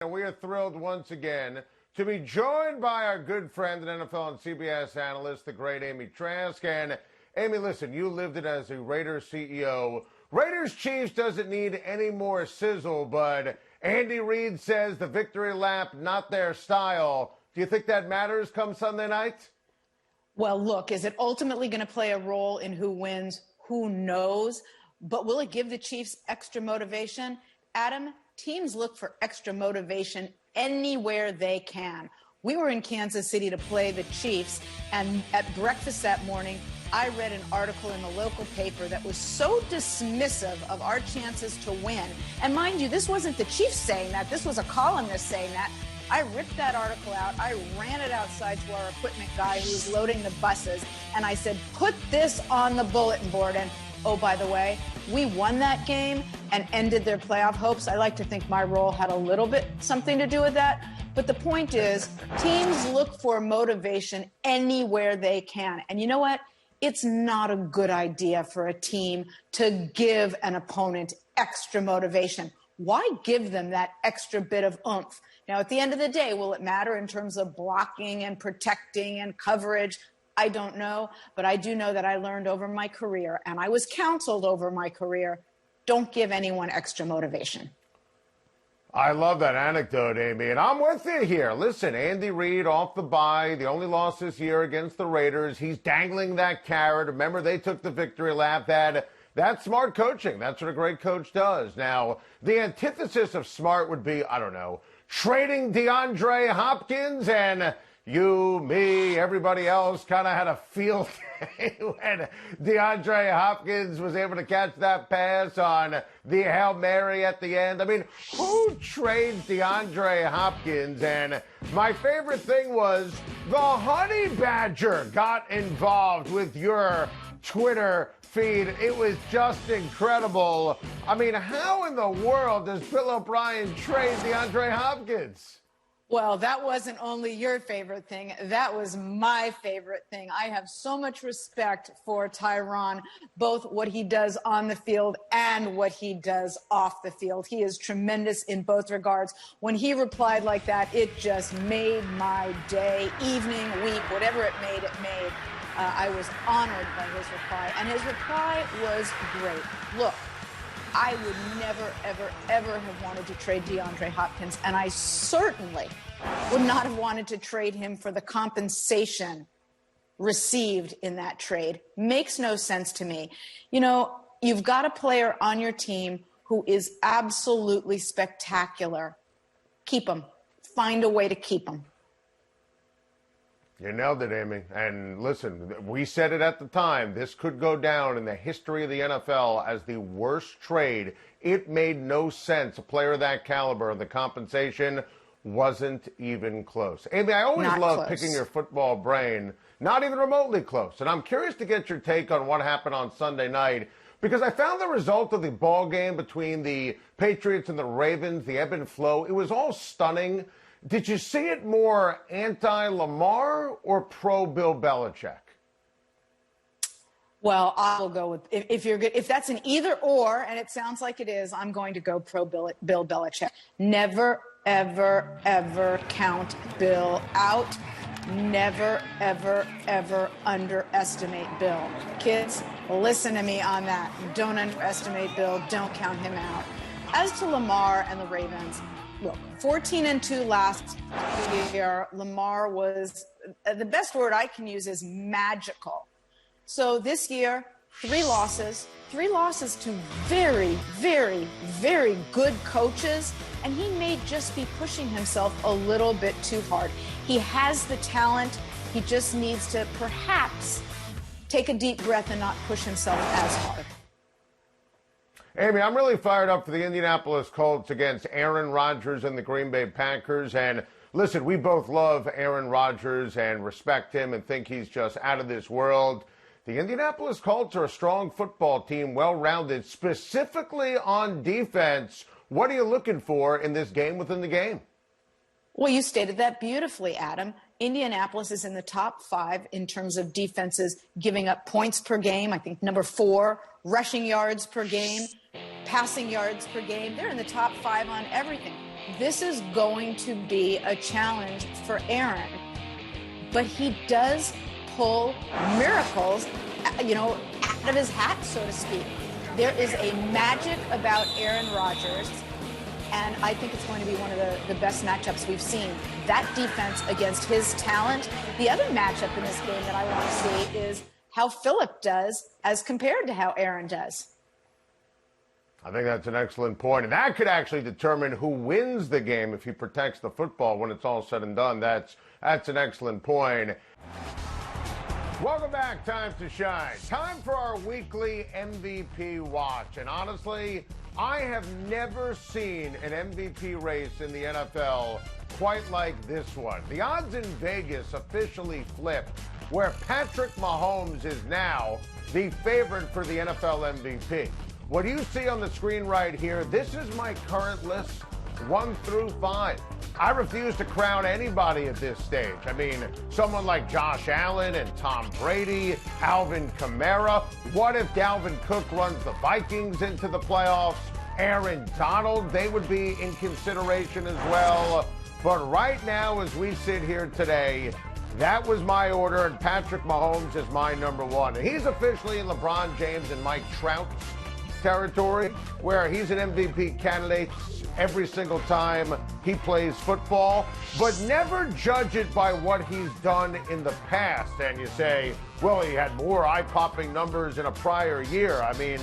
And we are thrilled once again to be joined by our good friend and NFL and CBS analyst, the great Amy Trask. And Amy, listen, you lived it as a Raiders CEO. Raiders Chiefs doesn't need any more sizzle, but Andy Reid says the victory lap, not their style. Do you think that matters come Sunday night? Well, look, is it ultimately going to play a role in who wins? Who knows? But will it give the Chiefs extra motivation? Adam, teams look for extra motivation anywhere they can. We were in Kansas City to play the Chiefs, and at breakfast that morning, I read an article in the local paper that was so dismissive of our chances to win. And mind you, this wasn't the Chiefs saying that. This was a columnist saying that. I ripped that article out. I ran it outside to our equipment guy who was loading the buses, and I said, put this on the bulletin board. And oh, by the way, we won that game and ended their playoff hopes. I like to think my role had a little bit something to do with that. But the point is, teams look for motivation anywhere they can. And you know what? It's not a good idea for a team to give an opponent extra motivation. Why give them that extra bit of oomph? Now, at the end of the day, will it matter in terms of blocking and protecting and coverage? I don't know, but I do know that I learned over my career, and I was counseled over my career, don't give anyone extra motivation. I love that anecdote, Amy, and I'm with you here. Listen, Andy Reid off the bye, the only loss this year against the Raiders. He's dangling that carrot. Remember, they took the victory lap. That's smart coaching. That's what a great coach does. Now, the antithesis of smart would be, I don't know, trading DeAndre Hopkins, and you, me, everybody else kind of had a field day when DeAndre Hopkins was able to catch that pass on the Hail Mary at the end. I mean, who trades DeAndre Hopkins? And my favorite thing was the Honey Badger got involved with your Twitter feed. It was just incredible. I mean, how in the world does Bill O'Brien trade DeAndre Hopkins? Well, that wasn't only your favorite thing. That was my favorite thing. I have so much respect for Tyron, both what he does on the field and what he does off the field. He is tremendous in both regards. When he replied like that, it just made my day, evening, week, whatever it made, it made. I was honored by his reply, and his reply was great. Look, I would never, ever, ever have wanted to trade DeAndre Hopkins, and I certainly would not have wanted to trade him for the compensation received in that trade. Makes no sense to me. You know, you've got a player on your team who is absolutely spectacular. Keep him. Find a way to keep him. You nailed it, Amy. And listen, we said it at the time. This could go down in the history of the NFL as the worst trade. It made no sense. A player of that caliber, the compensation wasn't even close. Amy, I always love picking your football brain. Not even remotely close. And I'm curious to get your take on what happened on Sunday night, because I found the result of the ball game between the Patriots and the Ravens, the ebb and flow, it was all stunning. Did you see it more anti-Lamar or pro-Bill Belichick? Well, I'll go with, if that's an either or, and it sounds like it is, I'm going to go pro-Bill Belichick. Never, ever, ever count Bill out. Never, ever, ever underestimate Bill. Kids, listen to me on that. Don't underestimate Bill. Don't count him out. As to Lamar and the Ravens, look, 14-2 last year, Lamar was, the best word I can use is magical. So this year, three losses to very, very, very good coaches, and he may just be pushing himself a little bit too hard. He has the talent. He just needs to perhaps take a deep breath and not push himself as hard. Amy, I'm really fired up for the Indianapolis Colts against Aaron Rodgers and the Green Bay Packers. And listen, we both love Aaron Rodgers and respect him and think he's just out of this world. The Indianapolis Colts are a strong football team, well-rounded, specifically on defense. What are you looking for in this game within the game? Well, you stated that beautifully, Adam. Indianapolis is in the top 5 in terms of defenses giving up points per game. I think number 4, rushing yards per game, passing yards per game. They're in the top 5 on everything. this is going to be a challenge for Aaron, but he does pull miracles, out of his hat, so to speak. There is a magic about Aaron Rodgers, and I think it's going to be one of the best matchups we've seen. That defense against his talent. The other matchup in this game that I want to see is how Phillip does as compared to how Aaron does. I think that's an excellent point. And that could actually determine who wins the game if he protects the football when it's all said and done. That's an excellent point. Welcome back. Time to shine. Time for our weekly MVP watch. And honestly, I have never seen an MVP race in the NFL quite like this one. The odds in Vegas officially flipped, where Patrick Mahomes is now the favorite for the NFL MVP. What you see on the screen right here, this is my current list, 1 through 5. I refuse to crown anybody at this stage. I mean, someone like Josh Allen and Tom Brady, Alvin Kamara. What if Dalvin Cook runs the Vikings into the playoffs? Aaron Donald, they would be in consideration as well. But right now, as we sit here today, that was my order, and Patrick Mahomes is my number 1. And he's officially in LeBron James and Mike Trout's territory, where he's an MVP candidate every single time he plays football, but never judge it by what he's done in the past. And you say, well, he had more eye-popping numbers in a prior year. I mean,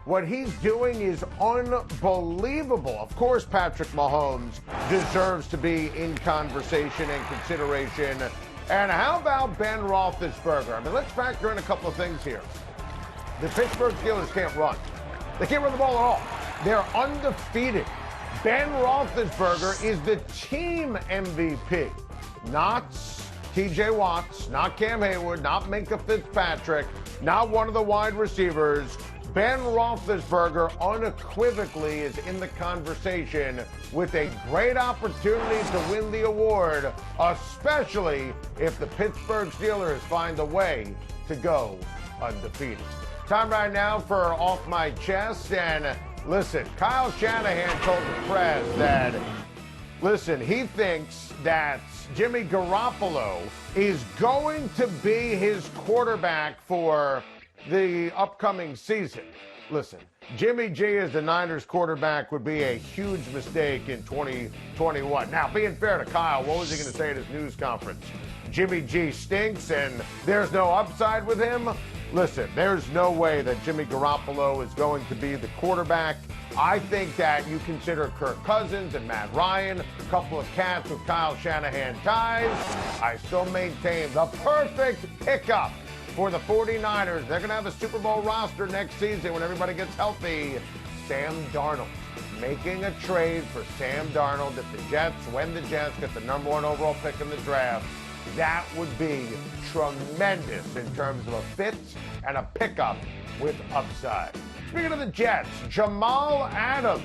what he's doing is unbelievable. Of course, Patrick Mahomes deserves to be in conversation and consideration. And how about Ben Roethlisberger? I mean, let's factor in a couple of things here. The Pittsburgh Steelers can't run. They can't run the ball at all. They're undefeated. Ben Roethlisberger is the team MVP, not TJ Watts, not Cam Hayward, not Minkah Fitzpatrick, not one of the wide receivers. Ben Roethlisberger unequivocally is in the conversation with a great opportunity to win the award, especially if the Pittsburgh Steelers find a way to go undefeated. Time right now for Off My Chest. And listen, Kyle Shanahan told the press that, listen, he thinks that Jimmy Garoppolo is going to be his quarterback for the upcoming season. Listen, Jimmy G as the Niners quarterback would be a huge mistake in 2021. Now, being fair to Kyle, what was he going to say at his news conference? Jimmy G stinks and there's no upside with him? Listen, there's no way that Jimmy Garoppolo is going to be the quarterback. I think that you consider Kirk Cousins and Matt Ryan, a couple of cats with Kyle Shanahan ties. I still maintain the perfect pickup for the 49ers. They're going to have a Super Bowl roster next season when everybody gets healthy. Sam Darnold. Making a trade for Sam Darnold if the Jets, when the Jets get the number 1 overall pick in the draft, that would be tremendous in terms of a fit and a pickup with upside. Speaking of the Jets, Jamal Adams,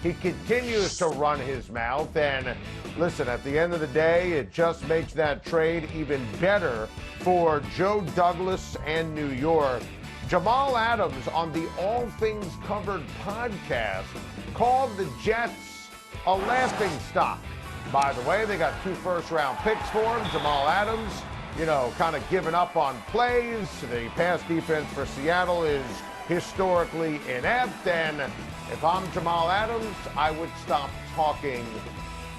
he continues to run his mouth. And listen, at the end of the day, it just makes that trade even better for Joe Douglas and New York. Jamal Adams on the All Things Covered podcast called the Jets a laughing stock. By the way, they got 2 first-round picks for him. Jamal Adams, kind of giving up on plays. The pass defense for Seattle is historically inept. And if I'm Jamal Adams, I would stop talking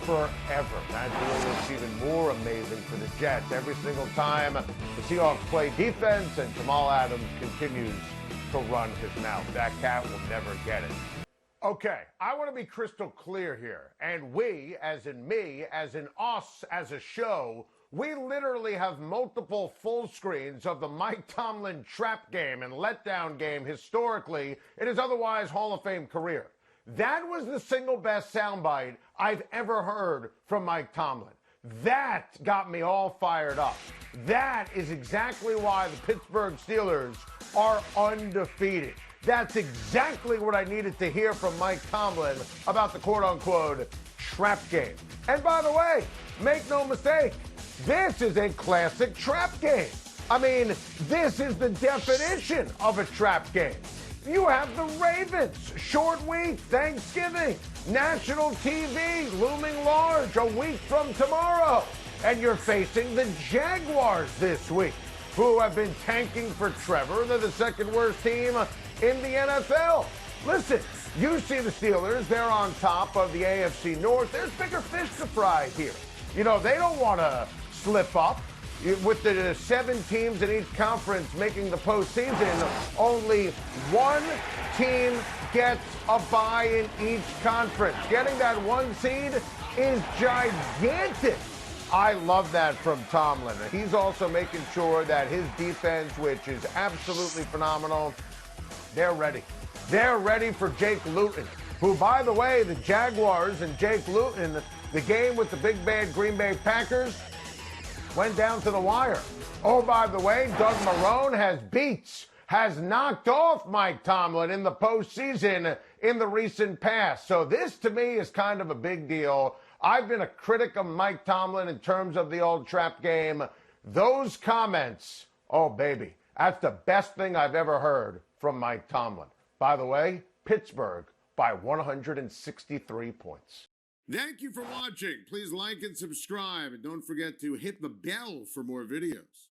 forever. That deal looks even more amazing for the Jets. Every single time the Seahawks play defense and Jamal Adams continues to run his mouth. That cat will never get it. Okay, I want to be crystal clear here. And we, as in me, as in us, as a show, we literally have multiple full screens of the Mike Tomlin trap game and letdown game historically in his otherwise Hall of Fame career. That was the single best soundbite I've ever heard from Mike Tomlin. That got me all fired up. That is exactly why the Pittsburgh Steelers are undefeated. That's exactly what I needed to hear from Mike Tomlin about the quote-unquote trap game. And by the way, make no mistake, this is a classic trap game. I mean, this is the definition of a trap game. You have the Ravens, short week, Thanksgiving. National TV looming large a week from tomorrow. And you're facing the Jaguars this week, who have been tanking for Trevor. They're the second worst team in the NFL. Listen, you see the Steelers. They're on top of the AFC North. There's bigger fish to fry here. You know, they don't want to slip up. With the 7 teams in each conference making the postseason, only one team gets a bye in each conference. Getting that 1 seed is gigantic. I love that from Tomlin. He's also making sure that his defense, which is absolutely phenomenal, they're ready. They're ready for Jake Luton, who, by the way, the Jaguars and Jake Luton, the game with the big bad Green Bay Packers, went down to the wire. Oh, by the way, Doug Marrone has knocked off Mike Tomlin in the postseason in the recent past. So this, to me, is kind of a big deal. I've been a critic of Mike Tomlin in terms of the old trap game. Those comments, oh, baby, that's the best thing I've ever heard from Mike Tomlin. By the way, Pittsburgh by 163 points. Thank you for watching. Please like and subscribe. And don't forget to hit the bell for more videos.